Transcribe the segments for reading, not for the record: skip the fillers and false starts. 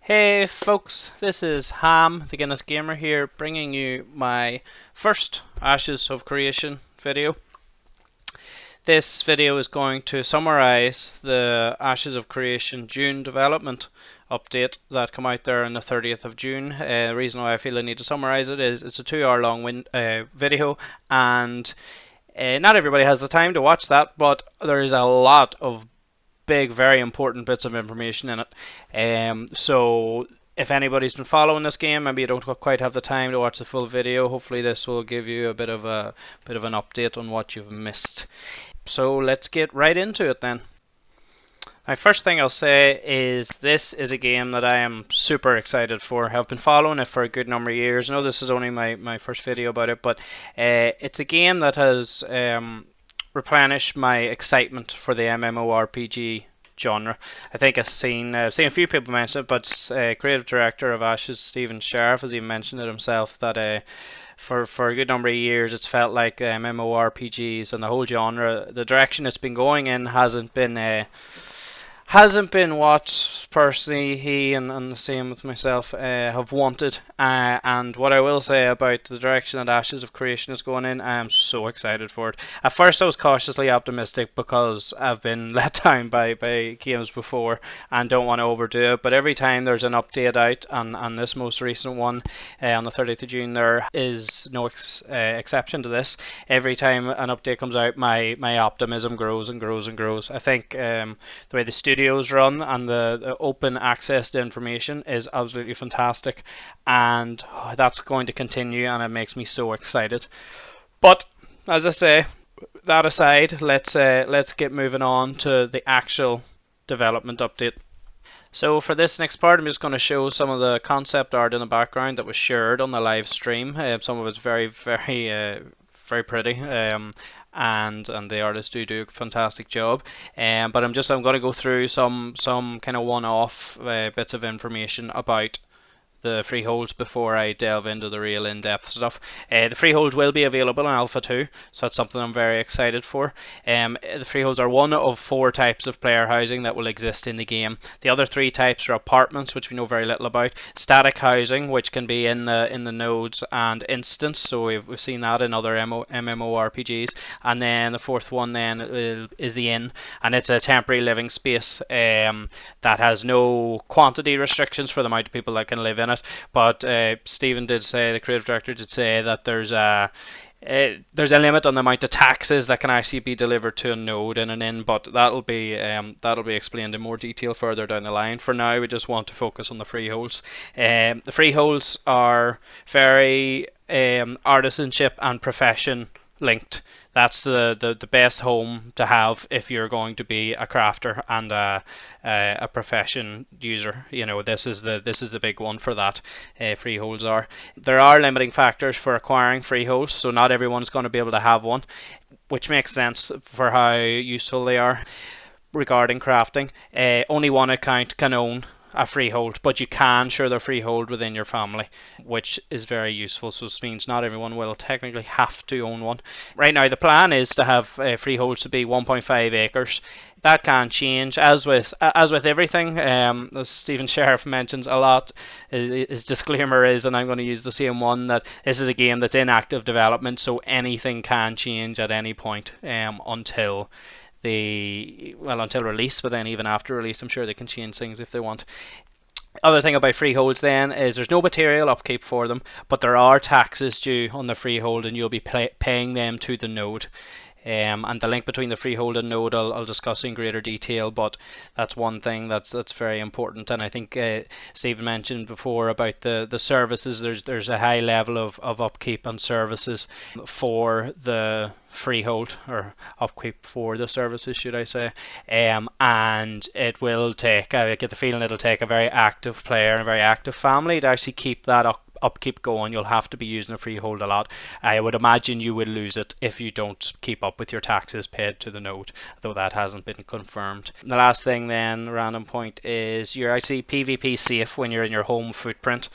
Hey folks, this is Ham, the Guinness Gamer here, bringing you my first Ashes of Creation video. This video is going to summarize the Ashes of Creation June development update that came out there on the 30th of June. The reason why I feel I need to summarize it is it's a 2 hour long video, and not everybody has the time to watch that, but there is a lot of big, very important bits of information in it. So if anybody's been following this game, maybe you don't quite have the time to watch the full video, hopefully this will give you a bit of an update on what you've missed. So let's get right into it then. My first thing I'll say is this is a game that I am super excited for. I've been following it for a good number of years. I know this is only my first video about it, but it's a game that has replenish my excitement for the MMORPG genre. I think I've seen a few people mention it, but creative director of Ashes, Stephen Sheriff, has even mentioned it himself that for a good number of years it's felt like MMORPGs and the whole genre, the direction it's been going in hasn't been what personally he and the same with myself have wanted. And what I will say about the direction that Ashes of Creation is going in, I am so excited for it. At first I was cautiously optimistic because I've been let down by games before and don't want to overdo it, but every time there's an update out, and this most recent one on the 30th of June, there is no exception to this. Every time an update comes out, my optimism grows and grows and grows. I think the way the studios run and the open access to information is absolutely fantastic, and that's going to continue, and it makes me so excited. But as I say, that aside, let's get moving on to the actual development update. So for this next part, I'm just going to show some of the concept art in the background that was shared on the live stream. Some of it's very very pretty. And the artists do a fantastic job. But I'm going to go through some kind of one-off bits of information about the freeholds before I delve into the real in-depth stuff. The freeholds will be available in Alpha 2, so that's something I'm very excited for. The freeholds are one of 4 types of player housing that will exist in the game. The other 3 types are apartments, which we know very little about, static housing, which can be in the nodes, and instance, so we've seen that in other MMORPGs, and then the 4th one then is the inn, and it's a temporary living space that has no quantity restrictions for the amount of people that can live in it, but Stephen did say, the creative director did say, that there's a limit on the amount of taxes that can actually be delivered to a node in an inn, but that'll be explained in more detail further down the line. For now, we just want to focus on the freeholds. The freeholds are very artisanship and profession linked. That's the best home to have if you're going to be a crafter and a profession user. You know, this is the big one for that. Freeholds are. There are limiting factors for acquiring freeholds, so not everyone's going to be able to have one, which makes sense for how useful they are. Regarding crafting, only one account can own a freehold, but you can share the freehold within your family, which is very useful. So this means not everyone will technically have to own one. Right now the plan is to have freeholds to be 1.5 acres. That can change, as with everything. As Stephen Sheriff mentions a lot, his disclaimer is, and I'm going to use the same one, that this is a game that's in active development, so anything can change at any point until release, but then even after release I'm sure they can change things if they want. Other thing about freeholds then is there's no material upkeep for them, but there are taxes due on the freehold, and you'll be paying them to the node. And the link between the freehold and node I'll discuss in greater detail, but that's one thing that's very important. And I think Stephen mentioned before about the services. There's a high level of upkeep and services for the freehold, or upkeep for the services, should I say. And it will take, I get the feeling it'll take a very active player and a very active family to actually keep that upkeep going. You'll have to be using a freehold a lot. I would imagine you will lose it if you don't keep up with your taxes paid to the node, though that hasn't been confirmed. The last thing then, random point, is you're actually PvP safe when you're in your home footprint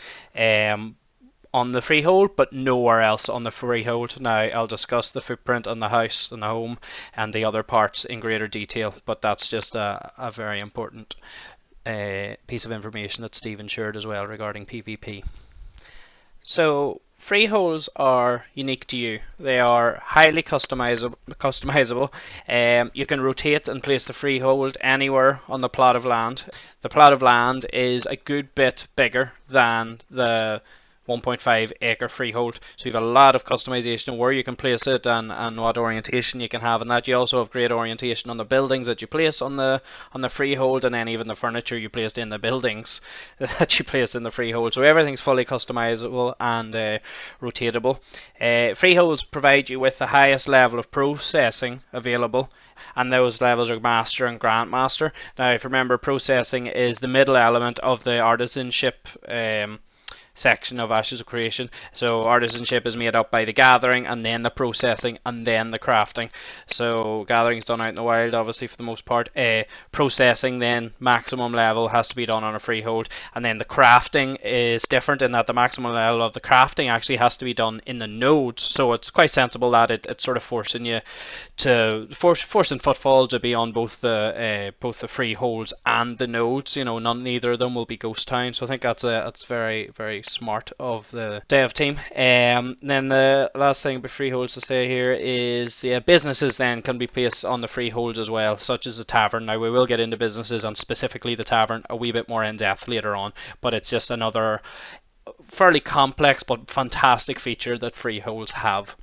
on the freehold, but nowhere else on the freehold. Now I'll discuss the footprint on the house and the home and the other parts in greater detail, but that's just a very important piece of information that Stephen shared as well regarding PvP. So freeholds are unique to you. They are highly customizable. You can rotate and place the freehold anywhere on the plot of land. The plot of land is a good bit bigger than the 1.5 acre freehold, so you have a lot of customization where you can place it and what orientation you can have, and that you also have great orientation on the buildings that you place on the freehold, and then even the furniture you placed in the buildings that you place in the freehold. So everything's fully customizable and rotatable. Freeholds provide you with the highest level of processing available, and those levels are Master and Grandmaster. Now, if you remember, processing is the middle element of the Artisanship section of Ashes of Creation. So Artisanship is made up by the gathering and then the processing and then the crafting. So gathering is done out in the wild, obviously, for the most part. Processing, then maximum level, has to be done on a freehold, and then the crafting is different in that the maximum level of the crafting actually has to be done in the nodes. So it's quite sensible that it's sort of forcing you to forcing footfall to be on both the freeholds and the nodes. You know, neither of them will be ghost towns. So I think that's very, very smart of the dev team. Then the last thing about freeholds to say here is businesses then can be placed on the freeholds as well, such as the Tavern. Now we will get into businesses and specifically the Tavern a wee bit more in depth later on, but it's just another fairly complex but fantastic feature that freeholds have.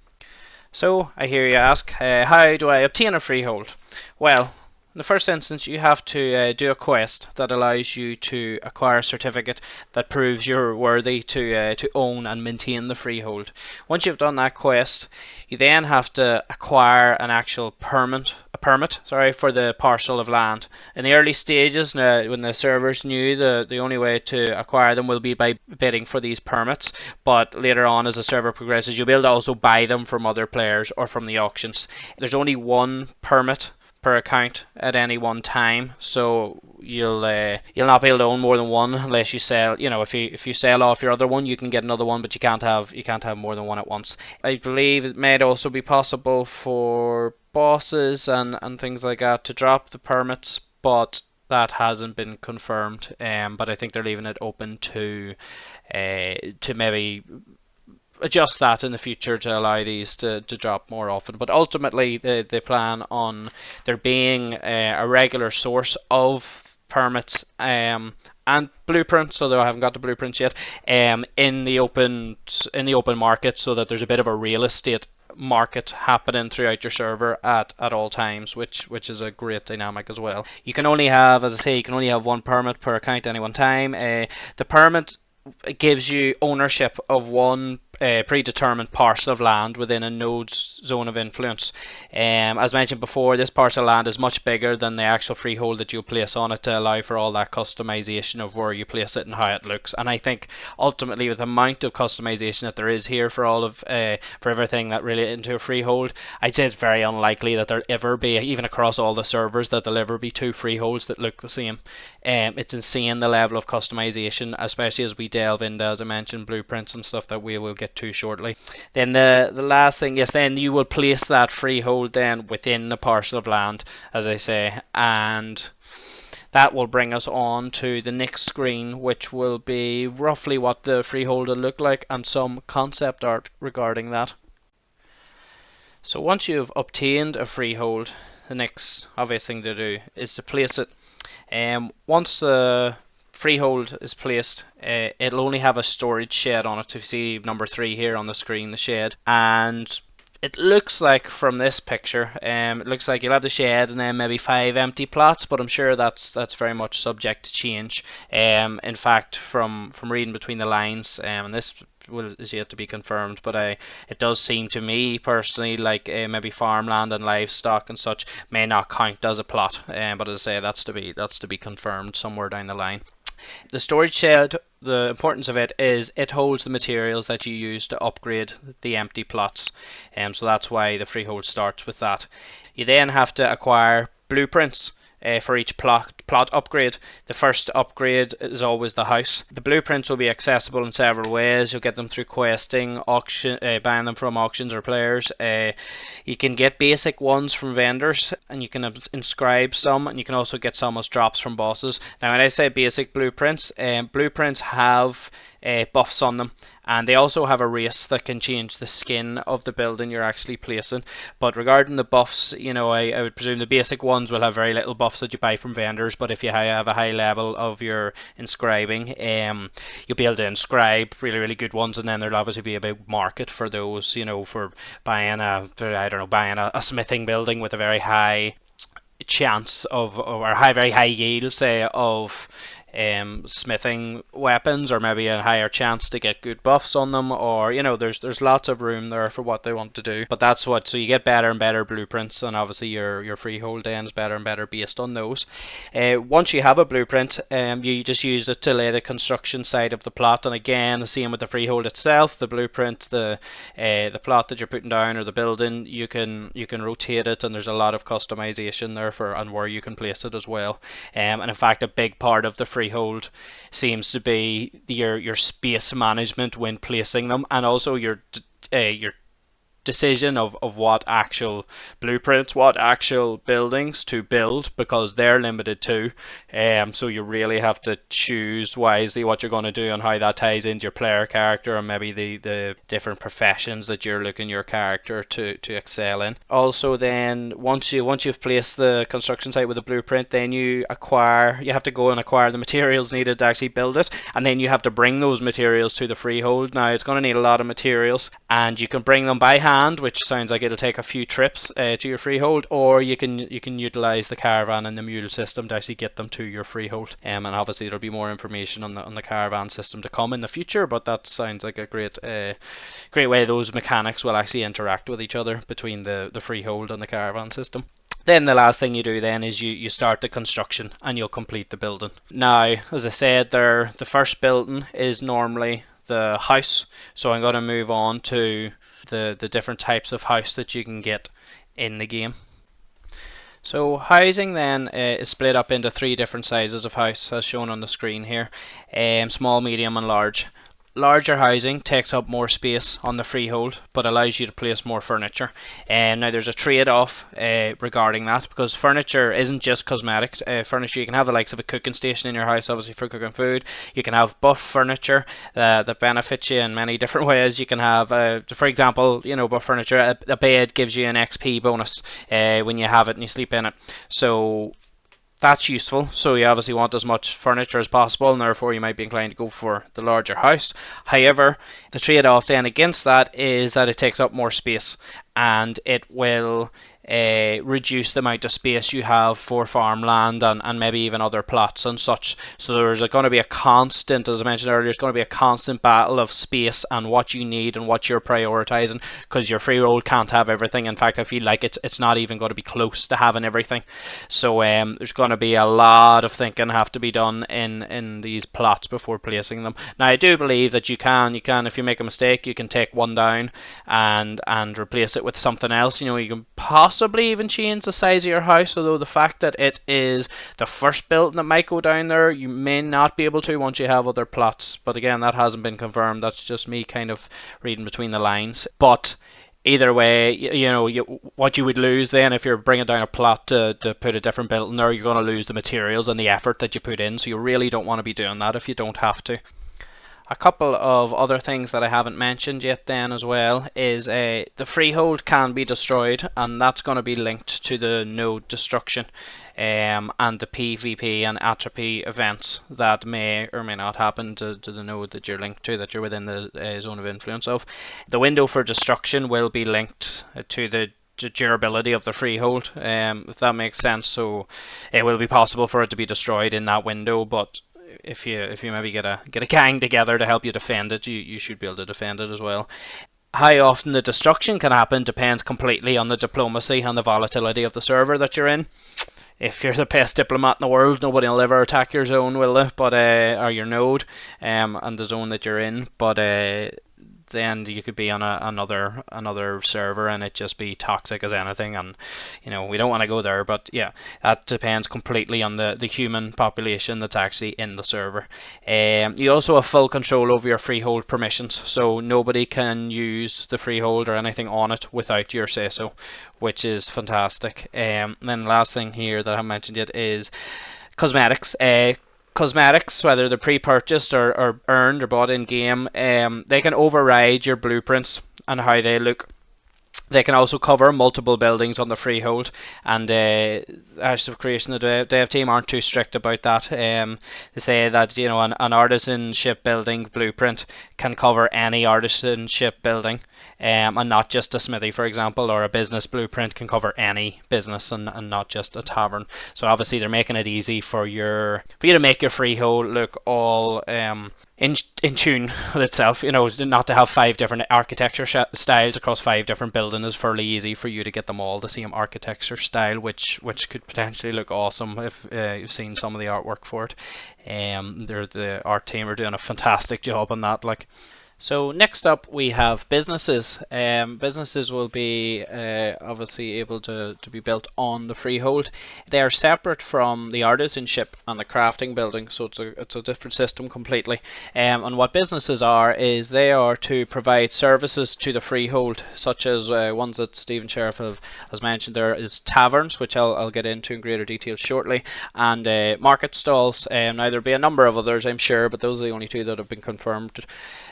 So I hear you ask, how do I obtain a freehold? Well, in the first instance, you have to do a quest that allows you to acquire a certificate that proves you're worthy to own and maintain the freehold. Once you've done that quest, you then have to acquire an actual permit for the parcel of land. In the early stages, when the servers knew the only way to acquire them will be by bidding for these permits, but later on as the server progresses, you'll be able to also buy them from other players or from the auctions. There's only one permit per account at any one time, so you'll not be able to own more than one unless you sell. You know, if you sell off your other one, you can get another one, but you can't have more than one at once. I believe it may also be possible for bosses and things like that to drop the permits, but that hasn't been confirmed. But I think they're leaving it open to maybe adjust that in the future to allow these to drop more often. But ultimately they plan on there being a regular source of permits and blueprints, although I haven't got the blueprints yet, in the open market, so that there's a bit of a real estate market happening throughout your server at all times, which is a great dynamic as well. You can only have, as I say, one permit per account at any one time. The permit gives you ownership of one predetermined parcel of land within a node's zone of influence. As mentioned before, this parcel of land is much bigger than the actual freehold that you place on it to allow for all that customization of where you place it and how it looks. And I think ultimately, with the amount of customization that there is here for all of for everything that really into a freehold, I'd say it's very unlikely that there'll ever be, even across all the servers, that there'll ever be two freeholds that look the same. It's insane the level of customization, especially as we delve into, as I mentioned, blueprints and stuff that we will get to shortly. Then the last thing is then you will place that freehold then within the parcel of land, as I say, and that will bring us on to the next screen, which will be roughly what the freehold will look like and some concept art regarding that. So once you've obtained a freehold, the next obvious thing to do is to place it. Once the freehold is placed, it'll only have a storage shed on it. If you see number 3 here on the screen, the shed, and it looks like from this picture, it looks like you'll have the shed and then maybe 5 empty plots, but I'm sure that's very much subject to change. In fact, from reading between the lines, and this is yet to be confirmed, but it does seem to me personally like maybe farmland and livestock and such may not count as a plot. But as I say, that's to be confirmed somewhere down the line. The storage shed, the importance of it is it holds the materials that you use to upgrade the empty plots, so that's why the freehold starts with that. You then have to acquire blueprints for each plot upgrade. The first upgrade is always the house. The blueprints will be accessible in several ways. You'll get them through questing, buying them from auctions or players. You can get basic ones from vendors, and you can inscribe some, and you can also get some as drops from bosses. Now, when I say basic blueprints, blueprints have buffs on them, and they also have a race that can change the skin of the building you're actually placing. But regarding the buffs, I would presume the basic ones will have very little buffs that you buy from vendors, but if you have a high level of your inscribing, you'll be able to inscribe really, really good ones, and then there'll obviously be a big market for those, for buying a smithing building with a very high chance of, or very high yield, say, of smithing weapons, or maybe a higher chance to get good buffs on them, or there's lots of room there for what they want to do. But so you get better and better blueprints, and obviously your freehold ends better and better based on those. Once you have a blueprint, you just use it to lay the construction side of the plot, and again the same with the freehold itself. The blueprint, the plot that you're putting down, or the building, you can rotate it, and there's a lot of customization there and where you can place it as well. And in fact, a big part of the freehold seems to be your space management when placing them, and also your decision of what actual blueprints, what actual buildings to build, because they're limited too. So you really have to choose wisely what you're going to do and how that ties into your player character, and maybe the different professions that you're looking your character to excel in. Also, then once you've placed the construction site with a blueprint, then you have to go and acquire the materials needed to actually build it, and then you have to bring those materials to the freehold. Now, it's going to need a lot of materials, and you can bring them by hand, which sounds like it'll take a few trips to your freehold, or you can utilize the caravan and the mule system to actually get them to your freehold. And obviously there'll be more information on the caravan system to come in the future, but that sounds like a great way those mechanics will actually interact with each other between the freehold and the caravan system. Then the last thing you do then is you start the construction, and you'll complete the building. Now, as I said there, the first building is normally the house, so I'm going to move on to the different types of house that you can get in the game. So housing then is split up into 3 different sizes of house, as shown on the screen here: small, medium and large. Larger housing takes up more space on the freehold, but allows you to place more furniture. Now there's a trade-off regarding that, because furniture isn't just cosmetic. Furniture, you can have the likes of a cooking station in your house, obviously for cooking food. You can have buff furniture that benefits you in many different ways. You can have, for example, buff furniture. A bed gives you an XP bonus when you have it and you sleep in it. So that's useful. So you obviously want as much furniture as possible, and therefore you might be inclined to go for the larger house. However, the trade-off then against that is that it takes up more space, and it will reduce the amount of space you have for farmland and maybe even other plots and such. So there's going to be a constant, as I mentioned earlier, there's going to be a constant battle of space and what you need and what you're prioritizing, because your freehold can't have everything. In fact, I feel like it's not even going to be close to having everything. So there's going to be a lot of thinking have to be done in these plots before placing them. Now, I do believe that you can, if you make a mistake, you can take one down and replace it with something else. You can possibly even change the size of your house, although the fact that it is the first building that might go down there, you may not be able to once you have other plots. But again, that hasn't been confirmed. That's just me kind of reading between the lines. But either way, what you would lose then if you're bringing down a plot to put a different building there, you're going to lose the materials and the effort that you put in. So you really don't want to be doing that if you don't have to. A couple of other things that I haven't mentioned yet then as well is the freehold can be destroyed, and that's going to be linked to the node destruction and the PvP and atrophy events that may or may not happen to the node that you're linked to, that you're within the zone of influence of. The window for destruction will be linked to the durability of the freehold, if that makes sense. So it will be possible for it to be destroyed in that window, but if you maybe get a gang together to help you defend it, you should be able to defend it as well. How often the destruction can happen depends completely on the diplomacy and the volatility of the server that you're in. If you're the best diplomat in the world, nobody will ever attack your zone, will they? But or your node and the zone that you're in. But then you could be on another server and it just be toxic as anything, and we don't want to go there. But yeah, that depends completely on the human population that's actually in the server. You also have full control over your freehold permissions, so nobody can use the freehold or anything on it without your say so, which is fantastic. And then the last thing here that I haven't mentioned yet is cosmetics. Cosmetics, whether they're pre-purchased or earned or bought in game, they can override your blueprints and how they look. They can also cover multiple buildings on the freehold, and Ashes of Creation, the dev team aren't too strict about that. They say that an artisanship building blueprint can cover any artisanship building, and not just a smithy, for example, or a business blueprint can cover any business and not just a tavern. So obviously they're making it easy for you to make your freehold look all in tune with itself. Not to have 5 different architecture styles across 5 different buildings is fairly easy for you to get them all the same architecture style, which could potentially look awesome if you've seen some of the artwork for it. The art team are doing a fantastic job on that. So next up we have businesses. Businesses will be obviously able to be built on the freehold. They are separate from the artisanship and the crafting building, so it's a different system completely. And what businesses are is they are to provide services to the freehold, such as ones that Stephen Sheriff has mentioned. There is taverns, which I'll get into in greater detail shortly, and market stalls. Now there'll be a number of others, I'm sure, but those are the only 2 that have been confirmed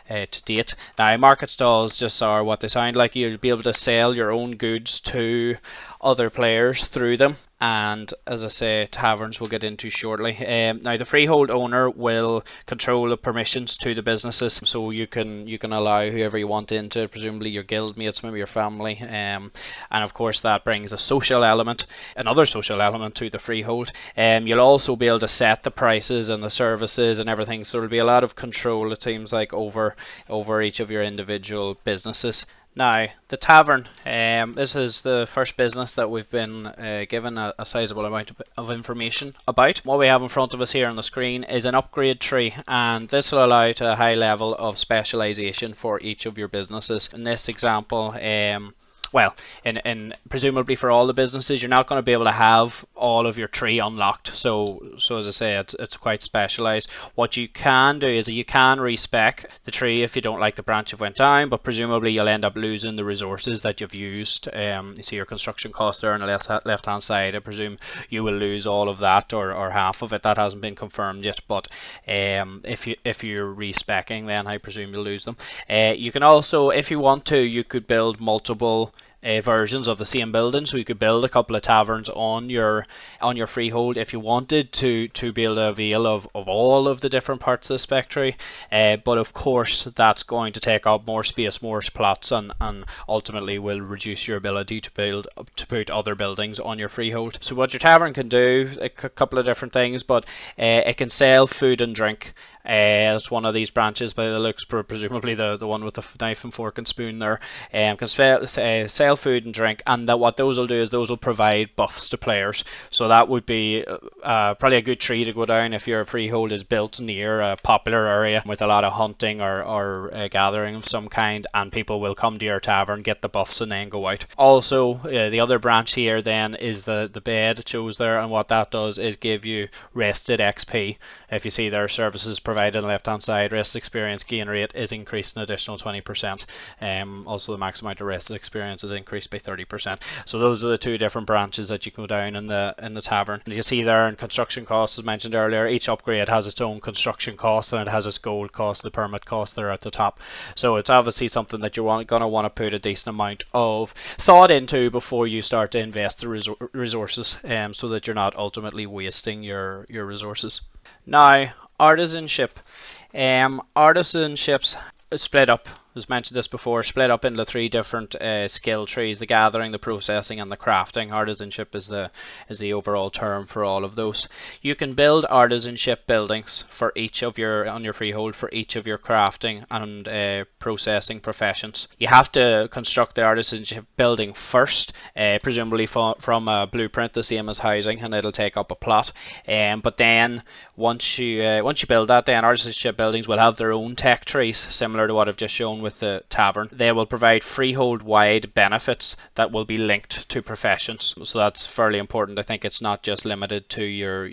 to date. Now, market stalls just are what they sound like. You'll be able to sell your own goods to other players through them, and as I say, taverns we'll get into shortly. Now the freehold owner will control the permissions to the businesses, so you can allow whoever you want into, presumably your guildmates, maybe your family, and of course that brings another social element to the freehold. You'll also be able to set the prices and the services and everything, so there'll be a lot of control, it seems like, over each of your individual businesses. Now, the tavern, this is the first business that we've been given a sizable amount of information about. What we have in front of us here on the screen is an upgrade tree, and this will allow to a high level of specialization for each of your businesses. In this example, in presumably for all the businesses, you're not going to be able to have all of your tree unlocked. So as I say, it's quite specialized. What you can do is you can respec the tree if you don't like the branch you've went down, but presumably you'll end up losing the resources that you've used. You see your construction cost there on the left hand side. I presume you will lose all of that or half of it. That hasn't been confirmed yet, but if you're respecing, then I presume you'll lose them. You can also, if you want to, you could build multiple versions of the same building, so you could build a couple of taverns on your freehold if you wanted to be able to avail of all of the different parts of the spec tree, but of course that's going to take up more space, more plots, and ultimately will reduce your ability to put other buildings on your freehold. So what your tavern can do, a couple of different things, but it can sell food and drink. It's one of these branches by the looks, presumably the one with the knife and fork and spoon there. Can sell food and drink, and what those will do is those will provide buffs to players. So that would be probably a good tree to go down if your freehold is built near a popular area with a lot of hunting or gathering of some kind, and people will come to your tavern, get the buffs, and then go out. Also, the other branch here then is the bed it shows there, and what that does is give you rested XP. If you see their services provided on the left hand side, rest experience gain rate is increased an additional 20%. Also the max amount of rested experience is increased by 30%. So those are the 2 different branches that you can go down in the tavern. And you see there in construction costs, as mentioned earlier, each upgrade has its own construction cost, and it has its gold cost, the permit cost there at the top. So it's obviously something that you're going to want to put a decent amount of thought into before you start to invest the resources, so that you're not ultimately wasting your resources. Now, artisanship. Artisanships split up, as mentioned this before, split up into 3 different skill trees: the gathering, the processing, and the crafting. Artisanship is the overall term for all of those. You can build artisanship buildings for each of on your freehold for each of your crafting and processing professions. You have to construct the artisanship building first, presumably from a blueprint the same as housing, and it'll take up a plot. But then once you build that, then artisanship buildings will have their own tech trees, similar to what I've just shown with the Tavern. They will provide freehold-wide benefits that will be linked to professions. So that's fairly important. I think it's not just limited to your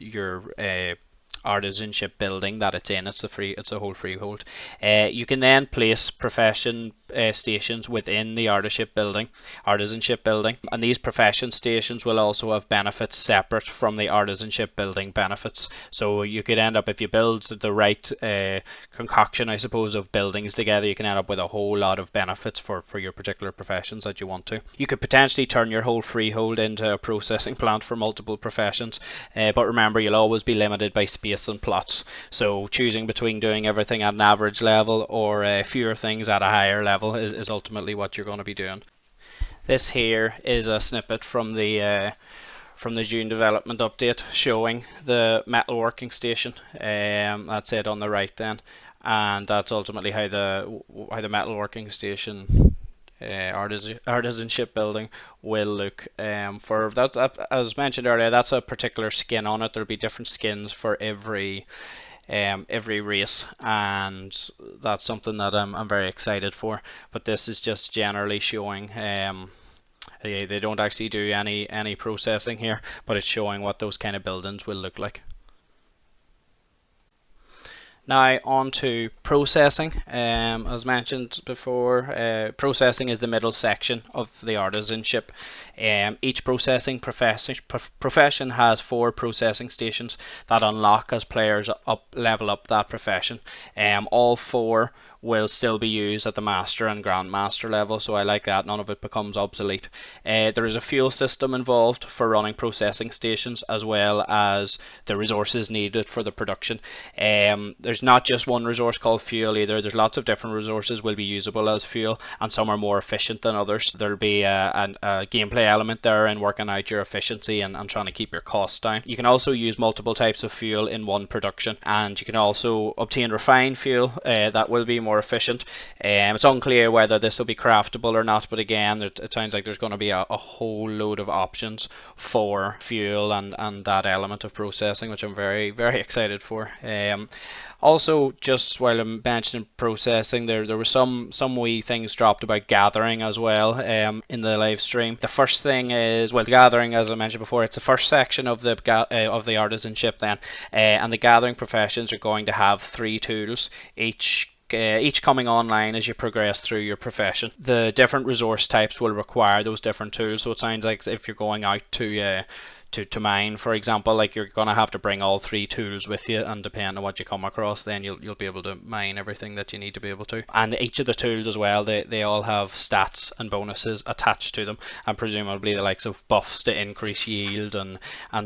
artisanship building that it's in. It's a whole freehold. You can then place profession stations within the artisanship building, and these profession stations will also have benefits separate from the artisanship building benefits. So you could end up, if you build the right concoction, I suppose, of buildings together, you can end up with a whole lot of benefits for your particular professions that you want to. You could potentially turn your whole freehold into a processing plant for multiple professions, but remember, you'll always be limited by space and plots. So choosing between doing everything at an average level or fewer things at a higher level is ultimately what you're going to be doing. This here is a snippet from the June development update showing the metalworking station. That's it on the right then, and that's ultimately how the metalworking station artisanship building will look. For that, as mentioned earlier, that's a particular skin on it. There'll be different skins for every race, and that's something that I'm very excited for. But this is just generally showing. They don't actually do any processing here, but it's showing what those kind of buildings will look like. Now on to processing. As mentioned before, processing is the middle section of the artisanship. Each processing profession has 4 processing stations that unlock as players level up that profession. All 4 will still be used at the master and grandmaster level, so I like that. None of it becomes obsolete. There is a fuel system involved for running processing stations, as well as the resources needed for the production. There's not just one resource called fuel either. There's lots of different resources will be usable as fuel, and some are more efficient than others. There'll be a gameplay element there in working out your efficiency and trying to keep your costs down. You can also use multiple types of fuel in one production, and you can also obtain refined fuel that will be more efficient. It's unclear whether this will be craftable or not, but again, it sounds like there's going to be a whole load of options for fuel and that element of processing, which I'm very, very excited for. Also, just while I'm mentioning processing, there were some wee things dropped about gathering as well in the live stream. The first thing is, well, gathering, as I mentioned before, it's the first section of the artisanship then, and the gathering professions are going to have 3 tools, each coming online as you progress through your profession. The different resource types will require those different tools, so it sounds like if you're going out to mine, for example, like you're going to have to bring all 3 tools with you, and depending on what you come across, then you'll be able to mine everything that you need to be able to. And each of the tools as well, they all have stats and bonuses attached to them, and presumably the likes of buffs to increase yield and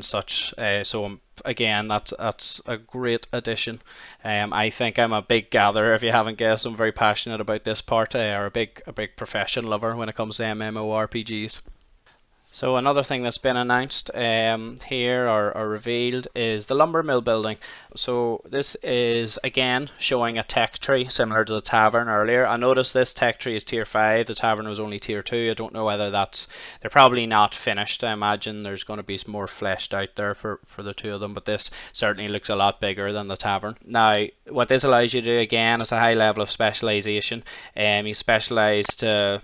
such. So again, that's a great addition. I think I'm a big gatherer. If you haven't guessed, I'm very passionate about this part, or a big profession lover when it comes to MMORPGs. So another thing that's been announced here or revealed is the Lumbermill building. So this is again showing a tech tree similar to the Tavern earlier. I noticed this tech tree is tier 5, the Tavern was only tier 2. I don't know whether they're probably not finished. I imagine there's going to be some more fleshed out there for the 2 of them, but this certainly looks a lot bigger than the Tavern. Now, what this allows you to do again is a high level of specialization. You specialize to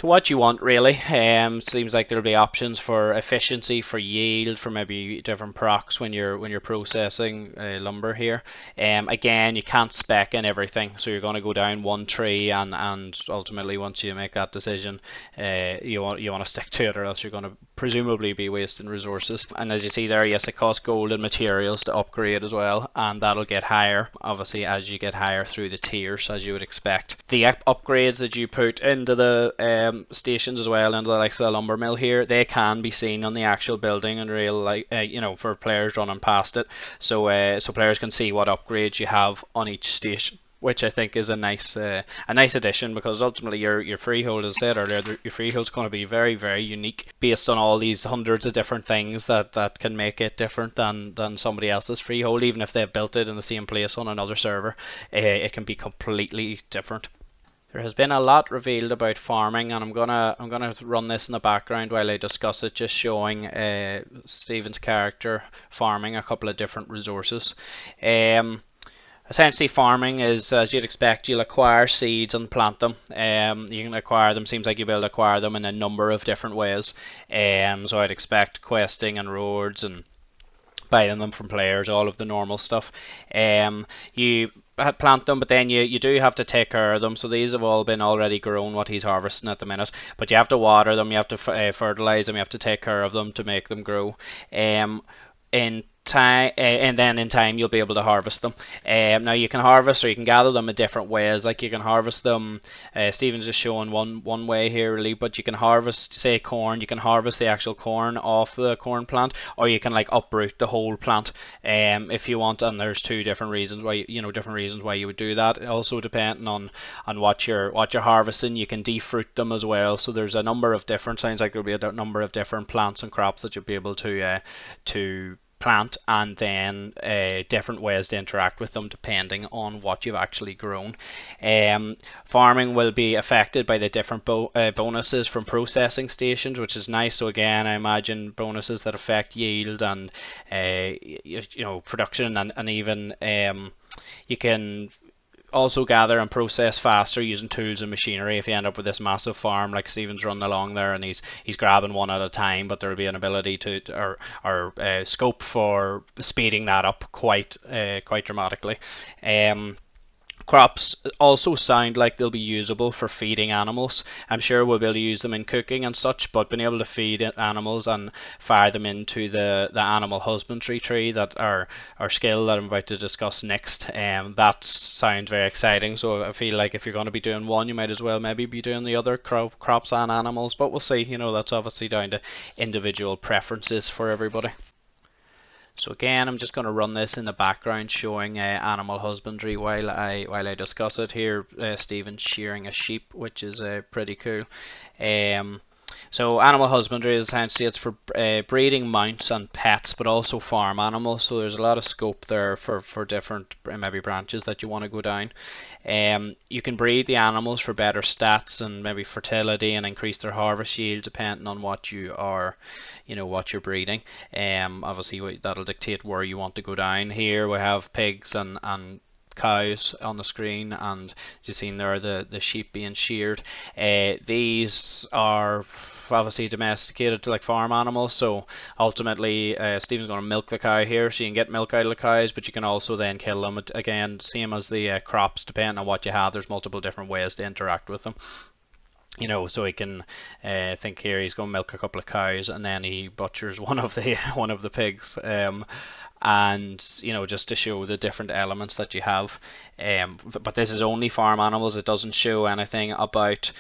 what you want, really. Seems like there'll be options for efficiency, for yield, for maybe different procs when you're processing lumber here. Again, you can't spec in everything, so you're going to go down one tree, and ultimately once you make that decision, you want to stick to it, or else you're going to presumably be wasting resources. And as you see there, yes, it costs gold and materials to upgrade as well, and that'll get higher obviously as you get higher through the tiers, as you would expect. The upgrades that you put into the stations as well, into the likes of the Lumbermill here, they can be seen on the actual building in real life, for players running past it, so players can see what upgrades you have on each station, which I think is a nice addition, because ultimately your freehold, as I said earlier, your freehold's going to be very, very unique based on all these hundreds of different things that can make it different than somebody else's freehold. Even if they've built it in the same place on another server, it can be completely different. There has been a lot revealed about farming, and I'm gonna run this in the background while I discuss it, just showing Stephen's character farming a couple of different resources. essentially farming is, as you'd expect, you'll acquire seeds and plant them. You can acquire them, seems like you'll be able to acquire them in a number of different ways. So I'd expect questing and rewards and buying them from players, all of the normal stuff. You plant them, but then you do have to take care of them. So these have all been already grown, what he's harvesting at the minute. But you have to water them, you have to fertilize them, you have to take care of them to make them grow. In time, and then in time you'll be able to harvest them. Now you can harvest or you can gather them in different ways. Like you can harvest them. Stephen's just showing one way here really, but you can harvest, say, corn. You can harvest the actual corn off the corn plant, or you can like uproot the whole plant, if you want. And there's two different reasons why different reasons why you would do that. Also depending on what you're harvesting, you can defruit them as well. So there's a number of different. Sounds like there'll be a number of different plants and crops that you'll be able to plant, and then different ways to interact with them depending on what you've actually grown. Farming will be affected by the different bonuses from processing stations, which is nice. So again, I imagine bonuses that affect yield and production, and even you can also gather and process faster using tools and machinery. If you end up with this massive farm like Stephen's running along there, and he's grabbing one at a time, but there'll be an ability to or scope for speeding that up quite dramatically. Crops also sound like they'll be usable for feeding animals. I'm sure we'll be able to use them in cooking and such, but being able to feed animals and fire them into the animal husbandry tree, that our skill that I'm about to discuss next, that sounds very exciting. So I feel like if you're going to be doing one, you might as well maybe be doing the other, crops and animals, but we'll see. That's obviously down to individual preferences for everybody. So again, I'm just going to run this in the background, showing animal husbandry while I discuss it here. Stephen's shearing a sheep, which is pretty cool. So animal husbandry is essentially, it's for breeding mounts and pets, but also farm animals. So there's a lot of scope there for different maybe branches that you want to go down. You can breed the animals for better stats and maybe fertility, and increase their harvest yield depending on what you are, what you're breeding. Obviously that'll dictate where you want to go down. Here we have pigs and cows on the screen, and you've seen there the sheep being sheared. These are obviously domesticated to like farm animals, so ultimately Stephen's going to milk the cow here, so you can get milk out of the cows, but you can also then kill them. Again, same as the crops, depending on what you have, there's multiple different ways to interact with them. So he can think here he's going to milk a couple of cows, and then he butchers one of the pigs, and just to show the different elements that you have. But this is only farm animals. It doesn't show anything about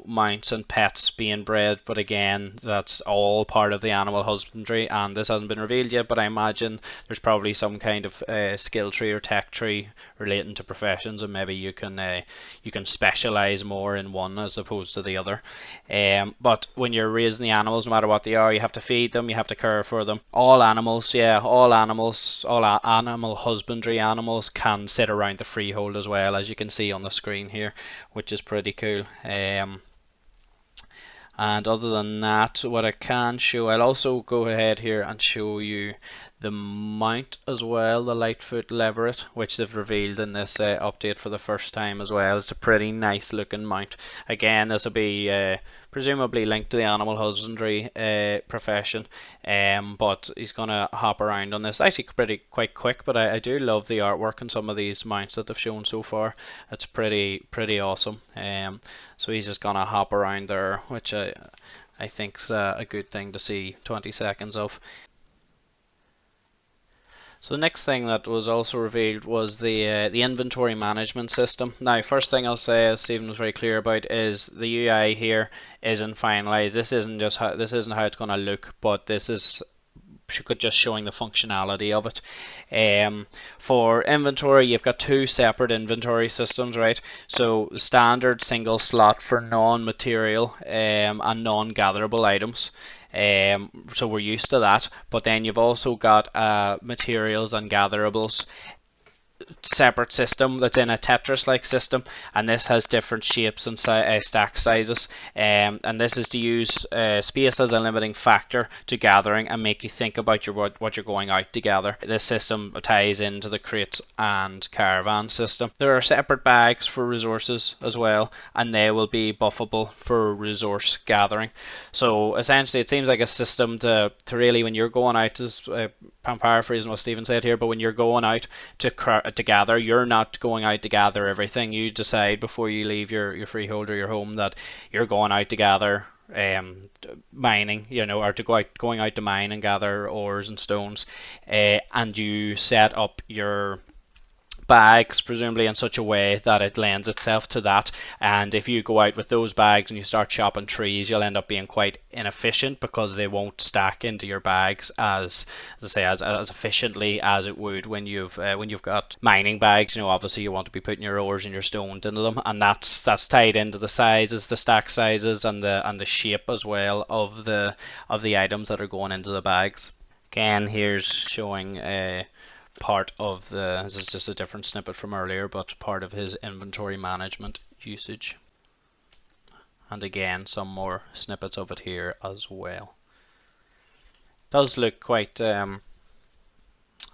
mounts and pets being bred, but again, that's all part of the animal husbandry, and this hasn't been revealed yet, but I imagine there's probably some kind of skill tree or tech tree relating to professions, and maybe you can specialize more in one as opposed to the other. But when you're raising the animals, no matter what they are, you have to feed them, you have to care for them. All animal husbandry animals can sit around the freehold as well, as you can see on the screen here, which is pretty cool. And other than that, what I can show, I'll also go ahead here and show you the mount as well, the Lightfoot Leveret, which they've revealed in this update for the first time as well. It's a pretty nice looking mount. Again, this will be presumably linked to the animal husbandry profession, but he's going to hop around on this. Actually quite quick, but I do love the artwork on some of these mounts that they've shown so far. It's pretty awesome. So he's just going to hop around there, which I think's a good thing to see 20 seconds of. So the next thing that was also revealed was the inventory management system. Now, first thing I'll say, as Stephen was very clear about, is the UI here isn't finalized. This isn't how it's going to look, but this is just showing the functionality of it. For inventory, you've got two separate inventory systems, right? So standard single slot for non-material and non-gatherable items. So we're used to that, but then you've also got materials and gatherables. separate system that's in a Tetris-like system, and this has different shapes and stack sizes. And this is to use space as a limiting factor to gathering and make you think about what you're going out to gather. This system ties into the crates and caravan system. There are separate bags for resources as well, and they will be buffable for resource gathering. So essentially, it seems like a system to really, when you're going out to I'm paraphrasing what Stephen said here, but when you're going out to gather, you're not going out to gather everything. You decide before you leave your freehold or your home that you're going out to gather mining, or going out to mine and gather ores and stones, and you set up your bags presumably in such a way that it lends itself to that. And if you go out with those bags and you start chopping trees, you'll end up being quite inefficient because they won't stack into your bags as I say as efficiently as it would when you've got mining bags. Obviously you want to be putting your ores and your stones into them, and that's tied into the sizes, the stack sizes, and the shape as well of the items that are going into the bags. Again, here's showing part of this is just a different snippet from earlier, but part of his inventory management usage. And again, some more snippets of it here as well. It does look quite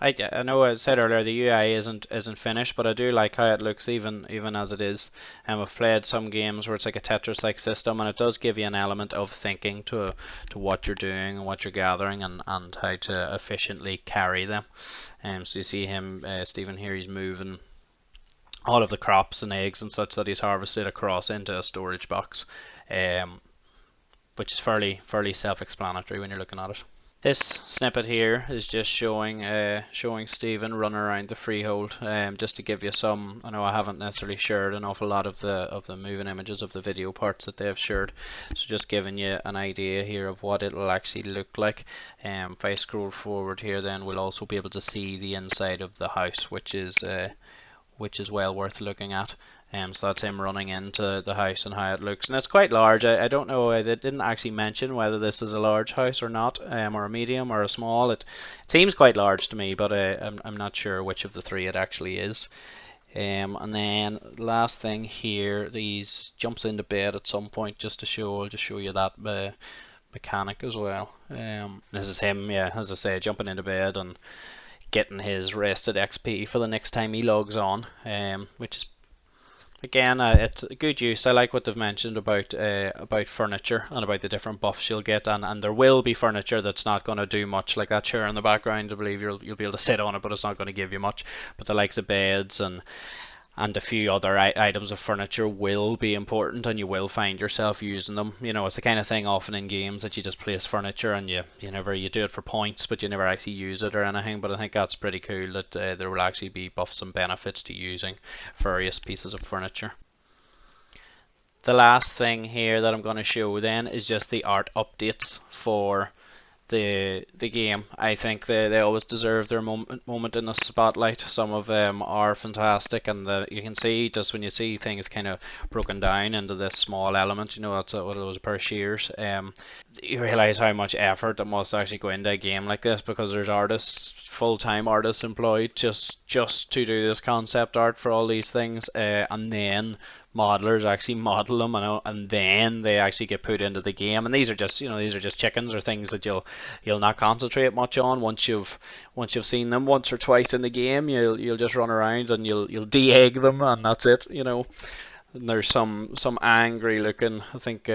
I know I said earlier the UI isn't finished, but I do like how it looks even as it is. I've played some games where it's like a Tetris-like system, and it does give you an element of thinking to what you're doing and what you're gathering, and how to efficiently carry them. So you see him, Stephen here, he's moving all of the crops and eggs and such that he's harvested across into a storage box, which is fairly self-explanatory when you're looking at it. This snippet here is just showing Stephen running around the freehold, just to give you some. I know I haven't necessarily shared an awful lot of the moving images of the video parts that they've shared, so just giving you an idea here of what it will actually look like. If I scroll forward here, then we'll also be able to see the inside of the house, which is well worth looking at. So that's him running into the house and how it looks, and it's quite large. I don't know, they didn't actually mention whether this is a large house or not, or a medium or a small. It seems quite large to me, but I'm not sure which of the three it actually is. And then last thing here, these jumps into bed at some point just to show you that mechanic as well. This is him, yeah, as I say, jumping into bed and getting his rested XP for the next time he logs on, which is, again, it's a good use. I like what they've mentioned about furniture and about the different buffs you'll get, and there will be furniture that's not going to do much, like that chair in the background. I believe you'll be able to sit on it, but it's not going to give you much. But the likes of beds and a few other items of furniture will be important, and you will find yourself using them. It's the kind of thing often in games that you just place furniture and you do it for points, but you never actually use it or anything. But I think that's pretty cool that there will actually be buffs and benefits to using various pieces of furniture. The last thing here that I'm going to show then is just the art updates for the game. I think they always deserve their moment in the spotlight. Some of them are fantastic, and you can see just when you see things kind of broken down into this small element, that's what those pair of shears. You realise how much effort it must actually go into a game like this, because there's artists, full-time artists employed just to do this concept art for all these things, and then modelers actually model them, and then they actually get put into the game. And these are just chickens, or things that you'll not concentrate much on once you've seen them once or twice in the game. You'll just run around and you'll de-egg them, and that's it. And there's some angry looking, I think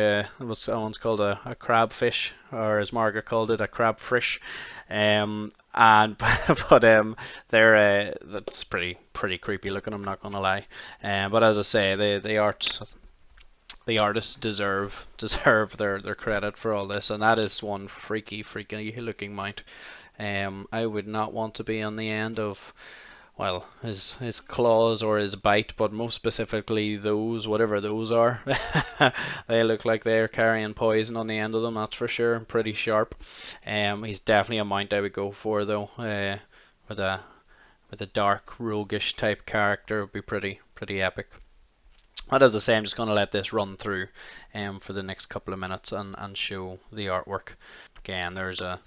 someone's called a crabfish, or as Margaret called it, a crabfish. But they're that's pretty creepy looking, I'm not gonna lie. But as I say, the artists deserve their credit for all this, and that is one freaky looking mount. I would not want to be on the end of, well, his claws or his bite, but most specifically those, whatever those are. They look like they're carrying poison on the end of them, that's for sure. Pretty sharp. He's definitely a mount I would go for, though. With a dark, roguish type character, would be pretty epic. But as I say, I'm just going to let this run through for the next couple of minutes and show the artwork. Again, there's a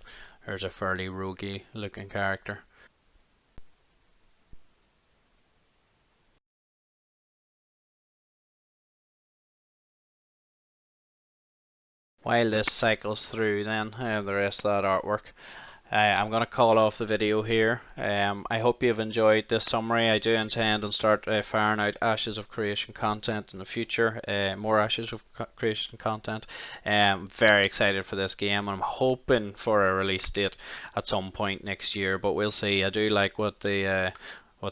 fairly roguey looking character. While this cycles through then the rest of that artwork, I'm going to call off the video here. I hope you've enjoyed this summary. I do intend and start firing out Ashes of Creation content in the future, more Ashes of Creation content. Very excited for this game. I'm hoping for a release date at some point next year, but we'll see. I do like what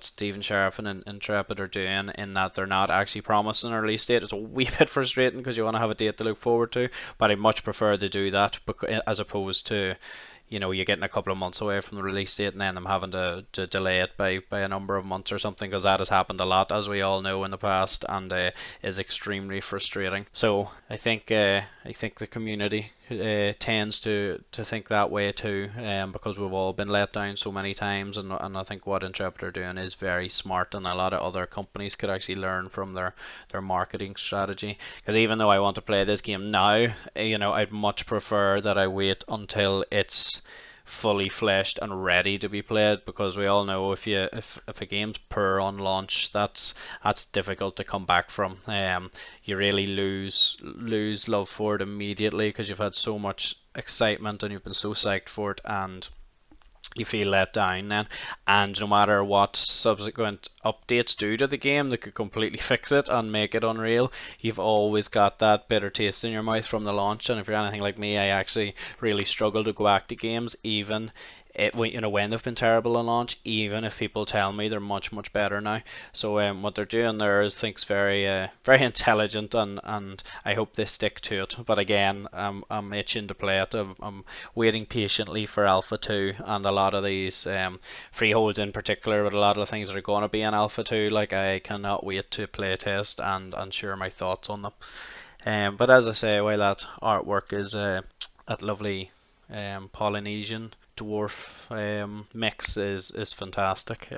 Stephen Sheriff and Intrepid are doing, in that they're not actually promising a release date. It's a wee bit frustrating because you want to have a date to look forward to, but I much prefer they do that as opposed to, you're getting a couple of months away from the release date and then them having to delay it by a number of months or something, because that has happened a lot, as we all know, in the past, and is extremely frustrating. So I think the community tends to think that way too, because we've all been let down so many times, and I think what Intrepid are doing is very smart, and a lot of other companies could actually learn from their marketing strategy. Because even though I want to play this game now, I'd much prefer that I wait until it's fully fleshed and ready to be played, because we all know if a game's poor on launch, that's difficult to come back from. You really lose love for it immediately, because you've had so much excitement and you've been so psyched for it, and you feel let down then. And no matter what subsequent updates do to the game that could completely fix it and make it unreal, you've always got that bitter taste in your mouth from the launch. And if you're anything like me, I actually really struggle to go back to games, even when they've been terrible on launch, even if people tell me they're much better now. So what they're doing there is, thinks very intelligent, and I hope they stick to it. But again, I'm itching to play it. I'm waiting patiently for Alpha 2, and a lot of these Freeholds in particular, but a lot of the things that are going to be in Alpha 2, like, I cannot wait to play test and share my thoughts on them. But as I say, while that artwork is that lovely Polynesian dwarf mix is fantastic.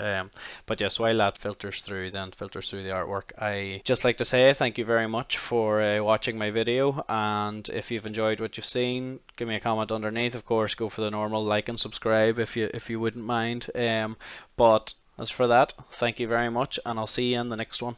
But yes, while that filters through the artwork, I just like to say thank you very much for watching my video, and if you've enjoyed what you've seen, give me a comment underneath. Of course, go for the normal like and subscribe if you wouldn't mind. But as for that, thank you very much, and I'll see you in the next one.